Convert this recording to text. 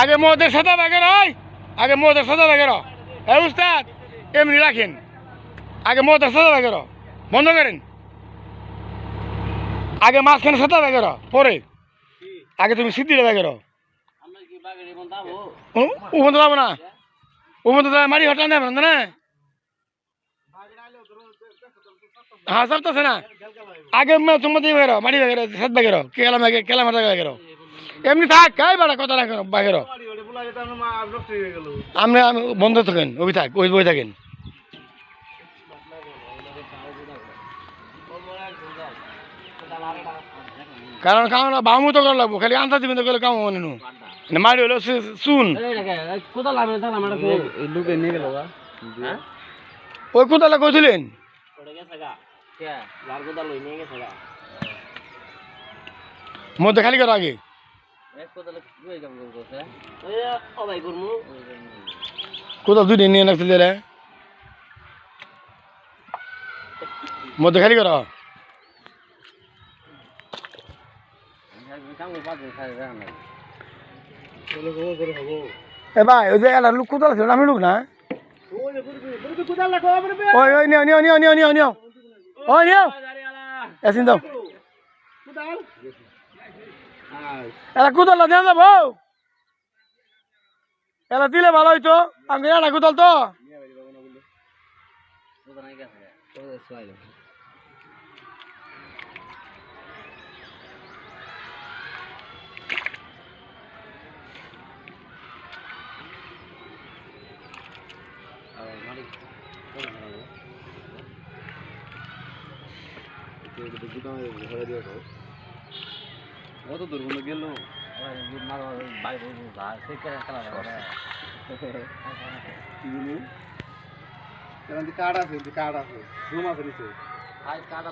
আগে মদের সাদা ব্যাগের হয়, আগে মদের সাদা ব্যাগের হ্যাঁ উস্তাদ এমনি রাখেন, আগে মদের সাদা ব্যাগের বন্ধ করেন, আগে মাঝখানে সাদা ব্যাগের পরে আগে তুমি সিদ্ধির ব্যাগের উবন্ধ যাবো না, উবন্ধ মারি হটান দেবেন না, হ্যাঁ চাপতেছে না, আগে তোমার দিয়ে বেরো মারি ব্যাগের সাত ব্যাগের কেলা মাথা ব্যাগের এমনি থাক কাই বেড়া কথা রাখেন ব্যাগের আপনি বন্ধ থাকেন ওই থাক ওই বই থাকেন কারণ কামনা বামু তো করা লাগবো খালি আনতে দিবেন তো গেলে কাম মনে নু মারি হলো শুন ওই কোথালে কইছিলেন মধ্যে খালি করো আগে কোথাও দুই দিন নিয়ে নাচতে দিলে মধ্যে খালি করো এ ভাই ওই যে এলার লোক কোথাও ছিল আমি লোক না ওই ওই নিও নিও নিও নিও নিও নিও ওই নিও এসিন দাও এলা কোথাও দেন যাবো এলা দিলে ভালো হইতো আমি না কোথাও তো কত দূর বন্ধু গেল কাঠ আছে রুম আছে নিচে কাঠ